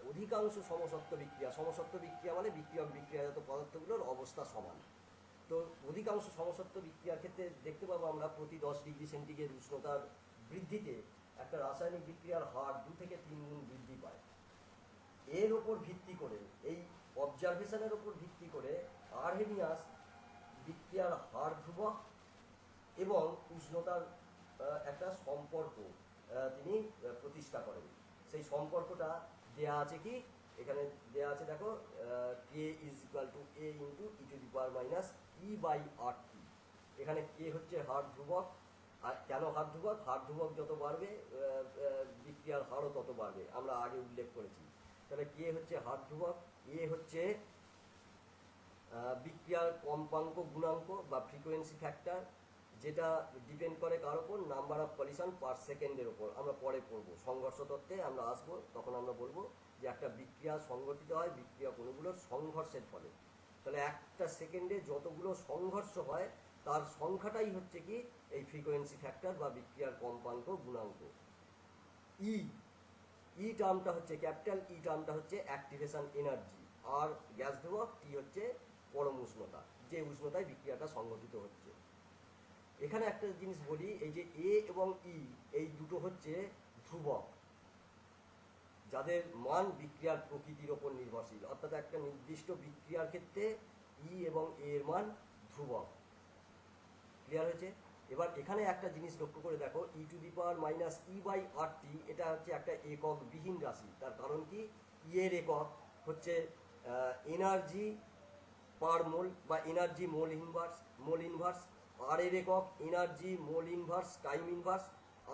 অধিকাংশ সমসত্ব বিক্রিয়া মানে বিক্রিয়াজাত পদার্থগুলোর অবস্থা সমান। তো অধিকাংশ সমসত্ব বিক্রিয়ার ক্ষেত্রে দেখতে পাবো আমরা প্রতি 10 ডিগ্রি সেন্টিগ্রেড উষ্ণতার বৃদ্ধিতে একটা রাসায়নিক বিক্রিয়ার হার 2 থেকে 3 গুণ বৃদ্ধি পায়। এর ওপর ভিত্তি করে, এই অবজারভেশনের ওপর ভিত্তি করে আর্হেনিয়াস বিক্রিয়ার হার ধ্রুবক এবং উষ্ণতার একটা সম্পর্ক তিনি প্রতিষ্ঠা করেন। সেই সম্পর্কটা দেয়া আছে কি, এখানে দেয়া আছে দেখো, K is equal to A into E to the power minus E by R T. এখানে কে হচ্ছে হার ধ্রুবক। আর কেন হার ধ্রুবক? হার ধ্রুবক যত বাড়বে বিক্রিয়ার হারও তত বাড়বে, আমরা আগে উল্লেখ করেছি। তাহলে কে হচ্ছে হার ধ্রুবক, এ হচ্ছে বিক্রিয়ার কম্পাঙ্ক গুণাঙ্ক বা ফ্রিকোয়েন্সি ফ্যাক্টর, যেটা ডিপেন্ড করে কার ওপর, নাম্বার অফ কলিশন পার সেকেন্ডের ওপর। আমরা পরে পড়বো, সংঘর্ষ তত্ত্বে আমরা আসবো, তখন আমরা বলবো যে একটা বিক্রিয়া সংঘটিত হয় বিক্রিয়া অণুগুলোর সংঘর্ষের ফলে। তাহলে একটা সেকেন্ডে যতগুলো সংঘর্ষ হয় তার সংখ্যাটাই হচ্ছে কি এই ফ্রিকোয়েন্সি ফ্যাক্টর বা বিক্রিয়ার কম্পাঙ্ক গুণাঙ্ক। ই টার্মটা হচ্ছে, ক্যাপিটাল ই টার্মটা হচ্ছে অ্যাক্টিভেশন এনার্জি, আর গ্যাস ধ্রুবক টি হচ্ছে পরম উষ্ণতা, যে উষ্ণতায় বিক্রিয়াটা সংঘটিত হচ্ছে। এখানে একটা জিনিস বলি, এই যে এ এবং ই এই দুটো হচ্ছে ধ্রুবক, যাদের মান বিক্রিয়ার প্রকৃতির ওপর নির্ভরশীল, অর্থাৎ একটা নির্দিষ্ট বিক্রিয়ার ক্ষেত্রে ই এবং এ এর মান ধ্রুবক। ক্লিয়ার হয়েছে? এবার এখানে একটা জিনিস লক্ষ্য করে দেখো, E to the power minus E by R T, এটা হচ্ছে একটা একক বিহীন রাশি। তার কারণ কি, ই এর একক হচ্ছে এনার্জি পার মোল বা এনার্জি মোল ইনভার্স, আর এর একক energy mole inverse time inverse,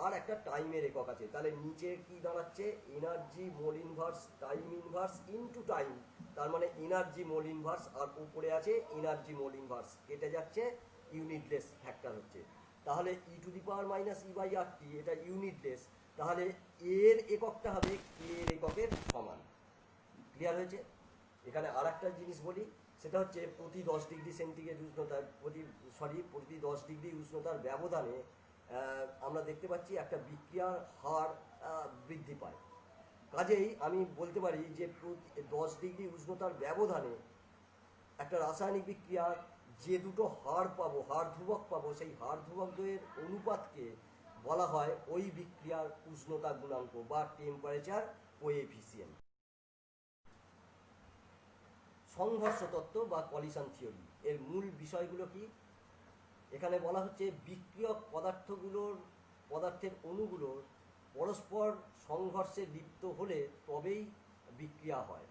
আর একটা টাইমের একক আছে। তাহলে নিচে কি দাঁড়াচ্ছে, energy mole inverse time inverse into time, তার মানে এনার্জি মোল ইনভার্স, আর উপরে আছে এনার্জি মোল ইনভার্স, কেটে যাচ্ছে, ইউনিটলেস ফ্যাক্টর হচ্ছে। তাহলে E to the power minus E by R T এটা ইউনিটলেস, তাহলে এর এককটা হবে কে এর এককের সমান। ক্লিয়ার হয়েছে? এখানে আর একটা জিনিস বলি, সেটা হচ্ছে প্রতি 10 ডিগ্রি সেন্টিগ্রেড উষ্ণতার প্রতি 10 ডিগ্রি উষ্ণতার ব্যবধানে আমরা দেখতে পাচ্ছি একটা বিক্রিয়ার হার বৃদ্ধি পায়। কাজেই আমি বলতে পারি যে প্রতি 10 ডিগ্রি উষ্ণতার ব্যবধানে একটা রাসায়নিক বিক্রিয়ার যে দুটো হার পাবো, হার ধ্রুবক পাবো, সেই হার ধ্রুবকদের অনুপাতকে বলা হয় ওই বিক্রিয়ার উষ্ণতা গুণাঙ্ক বা টেম্পারেচার কোএফিসিয়েন্ট। সংঘর্ষ তত্ত্ব বা কলিশন থিওরি এর মূল বিষয়গুলো কি? এখানে বলা হচ্ছে বিক্রিয়ক পদার্থের অণুগুলোর পরস্পর সংঘর্ষে লিপ্ত হলে তবেই বিক্রিয়া হয়।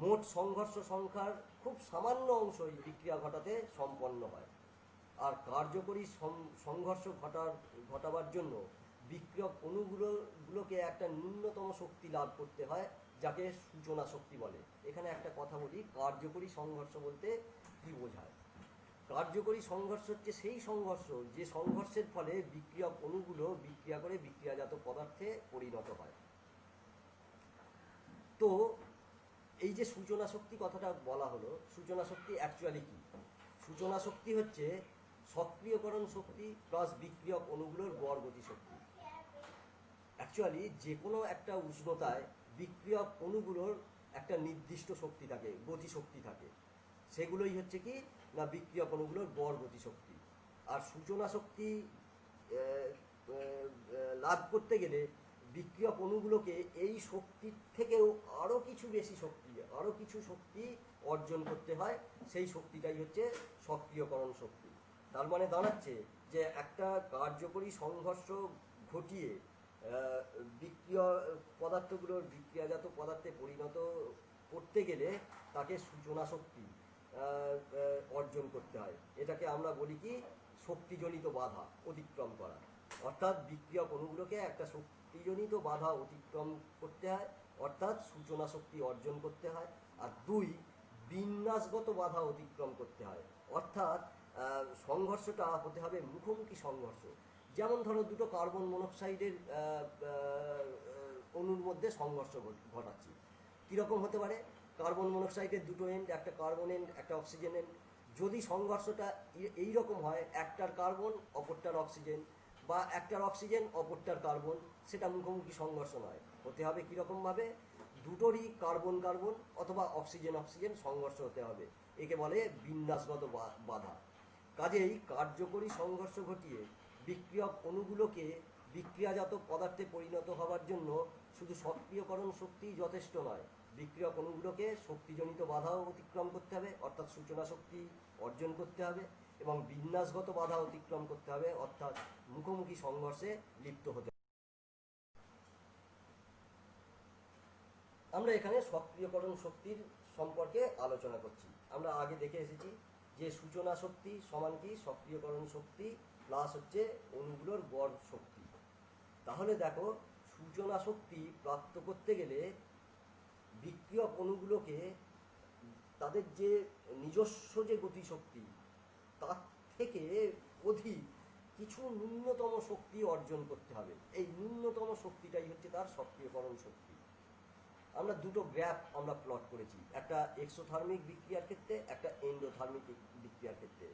মোট সংঘর্ষ সংখ্যার খুব সামান্য অংশই বিক্রিয়া ঘটাতে সম্পন্ন হয়। আর কার্যকরী সংঘর্ষ ঘটাবার জন্য বিক্রিয়ক অণুগুলোকে একটা ন্যূনতম শক্তি লাভ করতে হয়, যাকে সূচনা শক্তি বলে। এখানে একটা কথা বলি, কার্যকরী সংঘর্ষ বলতে কি বোঝায়? কার্যকরী সংঘর্ষ হচ্ছে সেই সংঘর্ষ যে সংঘর্ষের ফলে বিক্রিয়ক অণুগুলো বিক্রিয়া করে বিক্রিয়াজাত পদার্থে পরিণত হয়। তো এই যে সূচনা শক্তি কথাটা বলা হলো, সূচনা শক্তি অ্যাকচুয়ালি কি? সূচনা শক্তি হচ্ছে সক্রিয়করণ শক্তি প্লাস বিক্রিয়ক অণুগুলোর গড় গতি শক্তি। অ্যাকচুয়ালি যে কোনো একটা উষ্ণতায় বিক্রিয়ক অণুগুলোর একটা নির্দিষ্ট শক্তি থাকে, গতিশক্তি থাকে, সেগুলোই হচ্ছে কি না বিক্রিয়ক অণুগুলোর গড় গতিশক্তি। আর সূচনা শক্তি লাভ করতে গেলে বিক্রিয়ক অণুগুলোকে এই শক্তির থেকেও আরও কিছু বেশি শক্তি, আরও কিছু শক্তি অর্জন করতে হয়। সেই শক্তিটাই হচ্ছে সক্রিয়করণ শক্তি। তার মানে দাঁড়াচ্ছে যে একটা কার্যকরী সংঘর্ষ ঘটিয়ে বিক্রিয়া পদার্থগুলোর বিক্রিয়াজাত পদার্থে পরিণত করতে গেলে তাকে সূচনা শক্তি অর্জন করতে হয়। এটাকে আমরা বলি কি শক্তিজনিত বাধা অতিক্রম করা। অর্থাৎ বিক্রিয়ক অণুগুলোকে একটা শক্তিজনিত বাধা অতিক্রম করতে হয়, অর্থাৎ সূচনা শক্তি অর্জন করতে হয়। আর দুই, বিন্যাসগত বাধা অতিক্রম করতে হয়, অর্থাৎ সংঘর্ষটা হতে হবে মুখোমুখি সংঘর্ষ। যেমন ধরো দুটো কার্বন মনোক্সাইডের অণুর মধ্যে সংঘর্ষ ঘটাচ্ছি, কীরকম হতে পারে? কার্বন মনোক্সাইডের দুটো এন্ড, একটা কার্বন এন্ড একটা অক্সিজেন এন্ড। যদি সংঘর্ষটা এইরকম হয়, একটার কার্বন অপরটার অক্সিজেন, বা একটার অক্সিজেন অপরটার কার্বন, সেটা মুখোমুখি সংঘর্ষ নয়। হতে হবে কীরকমভাবে? দুটোরই কার্বন কার্বন অথবা অক্সিজেন অক্সিজেন সংঘর্ষ হতে হবে। একে বলে বিন্যাসগত বাধা। কাজেই কার্যকরী সংঘর্ষ ঘটিয়ে বিক্রিয়ক অণুগুলোকে বিক্রিয়াজাত পদার্থে পরিণত হওয়ার জন্য শুধু সক্রিয়করণ শক্তিই যথেষ্ট নয়, বিক্রিয়ক অণুগুলোকে শক্তিজনিত বাধাও অতিক্রম করতে হবে, অর্থাৎ সূচনা শক্তি অর্জন করতে হবে, এবং বিন্যাসগত বাধা অতিক্রম করতে হবে, অর্থাৎ মুখোমুখি সংঘর্ষে লিপ্ত হতে হবে। আমরা এখানে সক্রিয়করণ শক্তির সম্পর্কে আলোচনা করছি। আমরা আগে দেখে এসেছি যে সূচনা শক্তি সমান কি সক্রিয়করণ শক্তি প্লাস হচ্ছে অণুগুলোর গড় শক্তি। তাহলে দেখো, সূচনা শক্তি প্রাপ্ত করতে গেলে বিক্রিয়ক অণুগুলোকে তাদের যে নিজস্ব যে গতিশক্তি তার থেকে অধিক কিছু ন্যূনতম শক্তি অর্জন করতে হবে। এই ন্যূনতম শক্তিটাই হচ্ছে তার সক্রিয়করণ শক্তি। আমরা দুটো গ্রাফ আমরা প্লট করেছি, একটা এক্সোথার্মিক বিক্রিয়ার ক্ষেত্রে, একটা এন্ডোথার্মিক বিক্রিয়ার ক্ষেত্রে।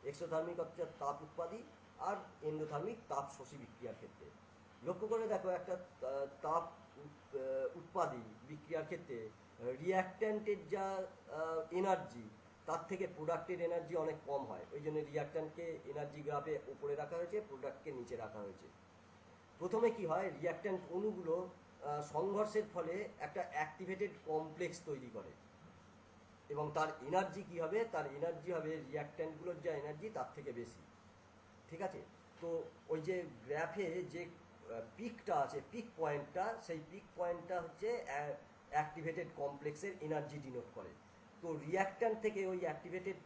এক্সোথার্মিক হচ্ছে তাপ উৎপাদী, আর এন্ডোথার্মিক তাপ শোষী বিক্রিয়ার ক্ষেত্রে। লক্ষ্য করে দেখো, একটা তাপ উৎপাদী বিক্রিয়ার ক্ষেত্রে রিয়াক্ট্যান্টের যা এনার্জি তার থেকে প্রোডাক্টের এনার্জি অনেক কম হয়। ওই জন্য রিয়াক্ট্যান্টকে এনার্জি গ্রাফে উপরে রাখা হয়েছে, প্রোডাক্টকে নিচে রাখা হয়েছে। প্রথমে কি হয়, রিয়াক্ট্যান্ট অণুগুলো সংঘর্ষের ফলে একটা অ্যাক্টিভেটেড কমপ্লেক্স তৈরি করে, এবং তার এনার্জি কি হবে? তার এনার্জি হবে রিয়াক্ট্যান্টগুলোর যা এনার্জি তার থেকে বেশি। ঠিক আছে? তো ওই যে গ্রাফে যে পিকটা আছে, পিক পয়েন্টটা, সেই পিক পয়েন্টটা হচ্ছে অ্যাক্টিভেটেড কমপ্লেক্সের এনার্জি ডিনোট করে। তো রিয়াক্ট্যান্ট থেকে ওই অ্যাক্টিভেটেড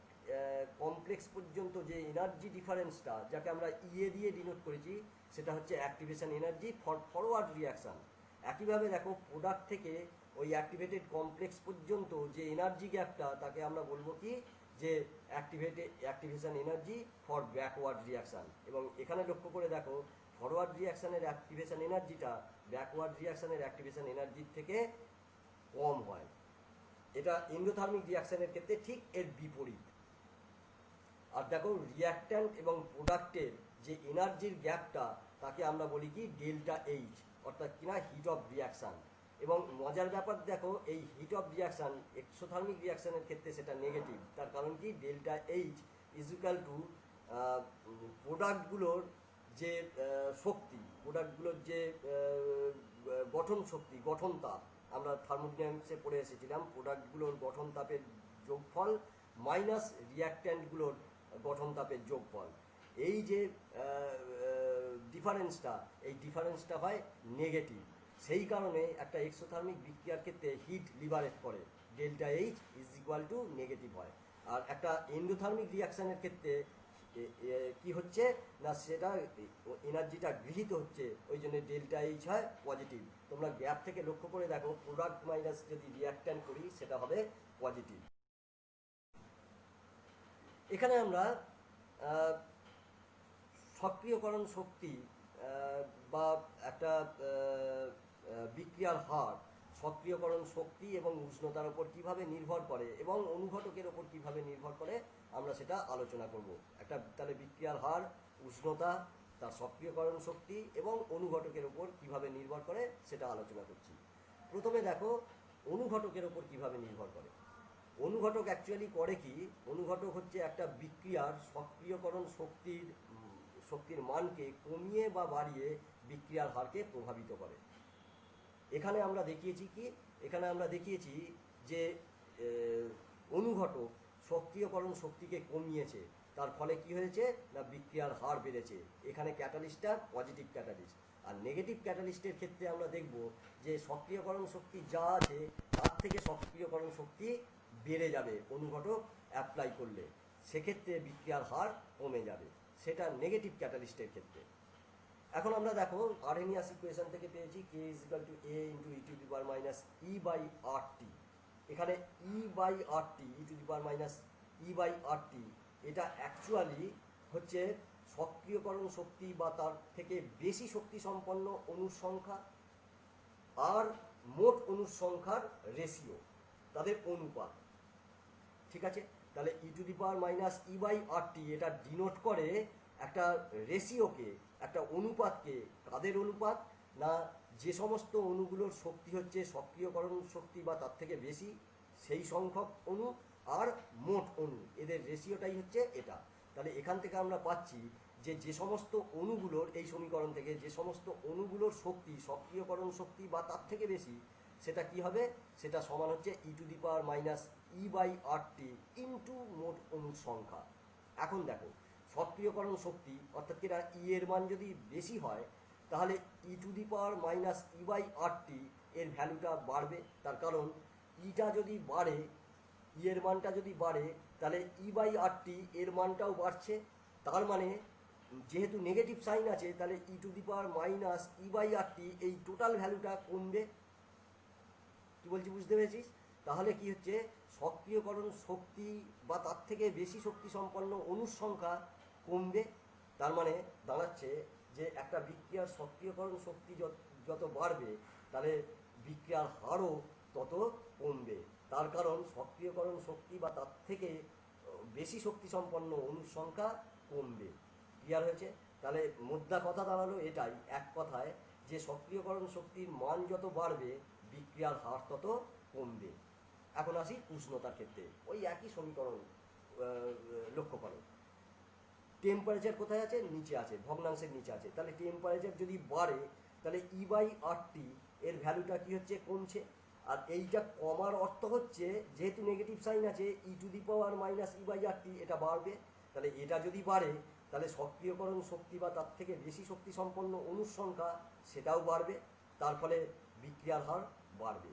কমপ্লেক্স পর্যন্ত যে এনার্জি ডিফারেন্সটা, যাকে আমরা ইএ দিয়ে ডিনোট করেছি, সেটা হচ্ছে activation energy for forward reaction. একইভাবে দেখো, প্রোডাক্ট থেকে ওই অ্যাক্টিভেটেড কমপ্লেক্স পর্যন্ত যে এনার্জি গ্যাপটা, তাকে আমরা বলবো কি যে activation energy for backward reaction. এবং এখানে লক্ষ্য করে দেখো, ফরওয়ার্ড রিয়াকশানের অ্যাক্টিভেশন এনার্জিটা ব্যাকওয়ার্ড রিয়াকশানের অ্যাক্টিভেশন এনার্জির থেকে কম হয়। এটা এন্ডোথার্মিক রিয়াকশানের ক্ষেত্রে ঠিক এর বিপরীত। আর দেখো, রিয়াক্ট্যান্ট এবং প্রোডাক্টের যে এনার্জির গ্যাপটা, তাকে আমরা বলি কি ডেল্টা এইচ, অর্থাৎ কিনা হিট অফ রিয়াকশান। এবং মজার ব্যাপার দেখো, এই হিট অফ রিয়াকশান এক্সোথার্মিক রিয়াকশানের ক্ষেত্রে সেটা নেগেটিভ। তার কারণ কি, delta H is equal to প্রোডাক্টগুলোর যে শক্তি, প্রোডাক্টগুলোর যে গঠন শক্তি, গঠন তাপ, আমরা থার্মোডাইনামিক্সে পড়ে এসেছিলাম, প্রোডাক্টগুলোর গঠন তাপের যোগফল মাইনাস রিয়াক্ট্যান্টগুলোর গঠন তাপের যোগফল। এই যে ডিফারেন্সটা, এই ডিফারেন্সটা হয় নেগেটিভ। সেই কারণে একটা এক্সোথার্মিক বিক্রিয়ার ক্ষেত্রে হিট লিবারেট করে, delta H is equal two negative হয়। আর একটা এন্ডোথার্মিক রিয়াকশানের ক্ষেত্রে কি হচ্ছে না, সেটা এনার্জিটা গৃহীত হচ্ছে, ওই জন্য ডেল্টা এইচ হয় পজিটিভ। তোমরা গ্যাপ থেকে লক্ষ্য করে দেখো, প্রোডাক্ট মাইনাস যদি রিয়াক্ট্যান্ট করি, সেটা হবে পজিটিভ। এখানে আমরা আহ, সক্রিয়করণ শক্তি বা একটা বিক্রিয়ার হার সক্রিয়করণ শক্তি এবং উষ্ণতার উপর কিভাবে নির্ভর করে এবং অনুঘটকের ওপর কিভাবে নির্ভর করে আমরা সেটা আলোচনা করব। একটা তাহলে বিক্রিয়ার হার, উষ্ণতা, তার সক্রিয়করণ শক্তি এবং অনুঘটকের ওপর কিভাবে নির্ভর করে সেটা আলোচনা করছি। প্রথমে দেখো অনুঘটকের ওপর কিভাবে নির্ভর করে। অনুঘটক অ্যাকচুয়ালি করে কি, অনুঘটক হচ্ছে একটা বিক্রিয়ার সক্রিয়করণ শক্তির মানকে কমিয়ে বা বাড়িয়ে বিক্রিয়ার হারকে প্রভাবিত করে। এখানে আমরা দেখিয়েছি কি, এখানে আমরা দেখিয়েছি যে অনুঘটক সক্রিয়করণ শক্তিকে কমিয়েছে, তার ফলে কি হয়েছে না বিক্রিয়ার হার বেড়েছে। এখানে ক্যাটালিস্টটা পজিটিভ ক্যাটালিস্ট। আর নেগেটিভ ক্যাটালিস্টের ক্ষেত্রে আমরা দেখব যে সক্রিয়করণ শক্তি যা আছে তার থেকে সক্রিয়করণ শক্তি বেড়ে যাবে অনুঘটক অ্যাপ্লাই করলে, সেক্ষেত্রে বিক্রিয়ার হার কমে যাবে, সেটা নেগেটিভ ক্যাটালিস্টের ক্ষেত্রে। এখন আমরা দেখো আরহেনিয়াস ইকুয়েশন থেকে পেয়েছি K is equal to A into E to the power minus E by R T. এখানে E by R T, E to the power minus E by R T, এটা অ্যাকচুয়ালি হচ্ছে সক্রিয়করণ শক্তি বা তার থেকে বেশি শক্তি সম্পন্ন অণুর সংখ্যা আর মোট অণুর সংখ্যার রেশিও, তাদের অনুপাত। ঠিক আছে, তাহলে E to the power minus E by R T এটা ডিনোট করে একটা রেশিওকে, একটা অনুপাতকে। কাদের অনুপাত না যে সমস্ত অণুগুলোর শক্তি হচ্ছে সক্রিয়করণ শক্তি বা তার থেকে বেশি সেই সংখ্যক অণু আর মোট অণু, এদের রেশিওটাই হচ্ছে এটা। তাহলে এখান থেকে আমরা পাচ্ছি যে যে সমস্ত অণুগুলোর, এই সমীকরণ থেকে যে সমস্ত অণুগুলোর শক্তি সক্রিয়করণ শক্তি বা তার থেকে বেশি, সেটা কি হবে, সেটা সমান হচ্ছে E to the power minus E by R T into মোট অণুর সংখ্যা। এখন দেখো সক্রিয়করণ শক্তি অর্থাৎ কিনা ই এর মান যদি বেশি হয় তাহলে E to the power minus E by R T এর ভ্যালুটা বাড়বে। তার কারণ ইটা যদি বাড়ে, ই এর মানটা যদি বাড়ে তাহলে ই বাই আর টি এর মানটাও বাড়ছে। তার মানে যেহেতু নেগেটিভ সাইন আছে তাহলে E to the power minus E by R T এই টোটাল ভ্যালুটা কমবে। কি বলছি বুঝতে পেরেছিস? তাহলে কি হচ্ছে, সক্রিয়করণ শক্তি বা তার থেকে বেশি শক্তি সম্পন্ন অণুর সংখ্যা কমবে। তার মানে দাঁড়াচ্ছে যে একটা বিক্রিয়ার সক্রিয়করণ শক্তি যত বাড়বে তাহলে বিক্রিয়ার হারও তত কমবে। তার কারণ সক্রিয়করণ শক্তি বা তার থেকে বেশি শক্তি সম্পন্ন অণুর সংখ্যা কমবে। ক্লিয়ার হয়েছে? তাহলে মোদ্দা কথা দাঁড়ালো এটাই, এক কথায় যে সক্রিয়করণ শক্তির মান যত বাড়বে বিক্রিয়ার হার তত কমবে। এখন আসি উষ্ণতার ক্ষেত্রে, ওই একই সমীকরণ লক্ষ্য করো। টেম্পারেচার কোথায় আছে? নিচে আছে, ভগ্নাংশের নিচে আছে। তাহলে টেম্পারেচার যদি বাড়ে তাহলে ই বাই আর টি এর ভ্যালুটা কি হচ্ছে, কমছে। আর এইটা কমার অর্থ হচ্ছে যেহেতু নেগেটিভ সাইন আছে E to the power minus E by R T এটা বাড়বে। তাহলে এটা যদি বাড়ে তাহলে সক্রিয়করণ শক্তি বা তার থেকে বেশি শক্তি সম্পন্ন অণুর সংখ্যা সেটাও বাড়বে, তার ফলে বিক্রিয়ার হার বাড়বে।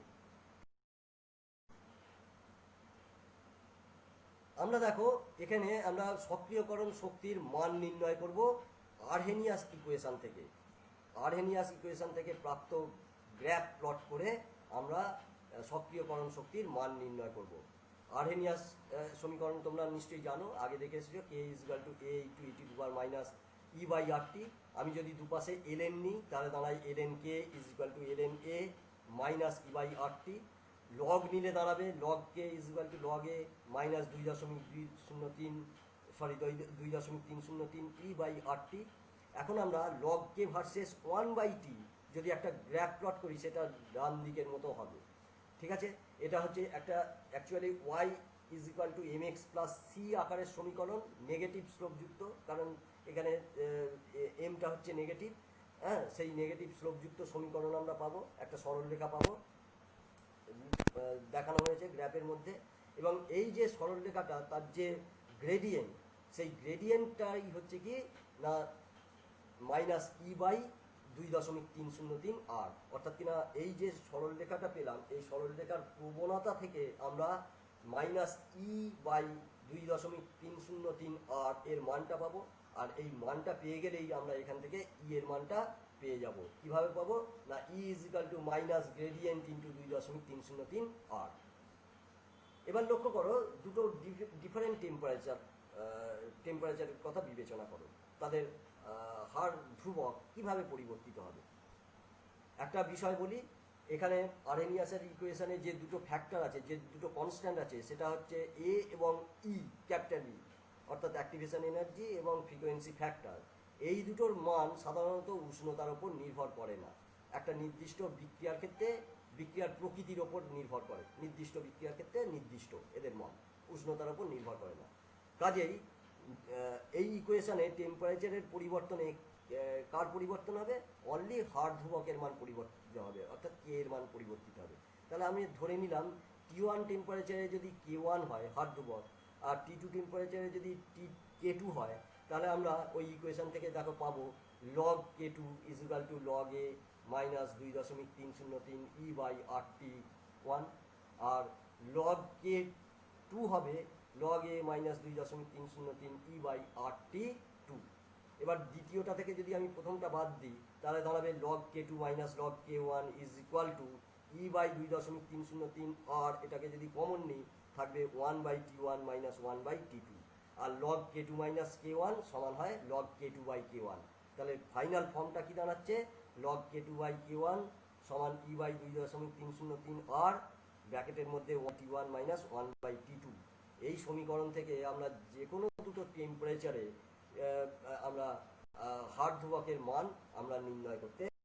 আমরা দেখো এখানে আমরা সক্রিয়করণ শক্তির মান নির্ণয় করব আরহেনিয়াস ইকুয়েশন থেকে। আরহেনিয়াস ইকুয়েশন থেকে প্রাপ্ত গ্রাফ প্লট করে আমরা সক্রিয়করণ শক্তির মান নির্ণয় করব। আরহেনিয়াস সমীকরণ তোমরা নিশ্চয়ই জানো, আগে দেখে এসেছো, K is equal to A into E to the power minus E by R T. আমি যদি দুপাশে এল এন নিই তাহলে দাঁড়ায় L N K is equal to L N A minus E by R T. Log নিলে দাঁড়াবে log K is equal to log A minus 2.203, sorry 2.303 E by R T. এখন আমরা লগ কে ভার্সেস 1/t যদি একটা গ্রাফ প্লট করি সেটা ডান দিকের মতো হবে। ঠিক আছে, এটা হচ্ছে একটা actually y is equal to m x plus c আকারের সমীকরণ, নেগেটিভ স্লোপযুক্ত, কারণ এখানে এমটা হচ্ছে নেগেটিভ। হ্যাঁ, সেই নেগেটিভ স্লোপযুক্ত সমীকরণ আমরা পাবো, একটা সরলরেখা পাবো, দেখানো হয়েছে গ্রাফের মধ্যে। এবং এই যে সরলরেখাটা তার যে গ্রেডিয়েন্ট, সেই গ্রেডিয়েন্টটাই হচ্ছে কি না মাইনাস ই বাই 2.303 আর, অর্থাৎ কিনা এই যে সরলরেখাটা পেলাম এই সরলরেখার প্রবণতা থেকে আমরা মাইনাস ই বাই 2.303 আর এর মানটা পাবো। আর এই মানটা পেয়ে গেলেই আমরা এখান থেকে ই এর মানটা পেয়ে যাব। কিভাবে পাবো না E is equal to minus gradient into 2.303 R. এবার লক্ষ্য করো দুটো ডিফারেন্ট টেম্পারেচার টেম্পারেচারের কথা বিবেচনা করো, তাদের হার ধ্রুবক কিভাবে পরিবর্তিত হবে। একটা বিষয় বলি, এখানে আরহেনিয়াসের ইকুয়েশনে যে দুটো ফ্যাক্টর আছে, যে দুটো কনস্ট্যান্ট আছে, সেটা হচ্ছে এ এবং ই, ক্যাপিটাল ই, অর্থাৎ অ্যাক্টিভেশন এনার্জি এবং ফ্রিকোয়েন্সি ফ্যাক্টর। এই দুটোর মান সাধারণত উষ্ণতার ওপর নির্ভর করে না। একটা নির্দিষ্ট বিক্রিয়ার ক্ষেত্রে বিক্রিয়ার প্রকৃতির ওপর নির্ভর করে, নির্দিষ্ট বিক্রিয়ার ক্ষেত্রে নির্দিষ্ট এদের মান, উষ্ণতার ওপর নির্ভর করে না। কাজেই এই ইকুয়েশনে টেম্পারেচারের পরিবর্তনে কার পরিবর্তন হবে? অনলি হার ধ্রুবকের মান পরিবর্তিত হবে, অর্থাৎ কে এর মান পরিবর্তিত হবে। তাহলে আমি ধরে নিলাম T1 টেম্পারেচারে যদি K1 হয় হার ধ্রুবক, আর T2 টেম্পারেচারে যদি K2 হয়, তাহলে আমরা ওই ইকুয়েশন থেকে দেখো পাবো log K2 is equal to log A minus 2.303 E/RT1, আর log K2 হবে log A মাইনাস 2.303 E/RT2। এবার দ্বিতীয়টা থেকে যদি আমি প্রথমটা বাদ দিই, তাহলে দাঁড়াবে log K2 minus log K1 is equal two E/2.303, আর এটাকে যদি কমন নিই থাকবে 1/T1 মাইনাস 1/T2, আর log K2 মাইনাস K1 সমান হয় log K2/K1। তাহলে ফাইনাল ফর্মটা কি দাঁড়াচ্ছে? log K2/K1 সমান E/2.303 আর ব্র্যাকেটের মধ্যে T1 মাইনাস 1/T2। এই সমীকরণ থেকে আমরা যে কোনো দুটো টেম্পারেচারে আমরা হার ধ্রুবকের মান আমরা নির্ণয় করতে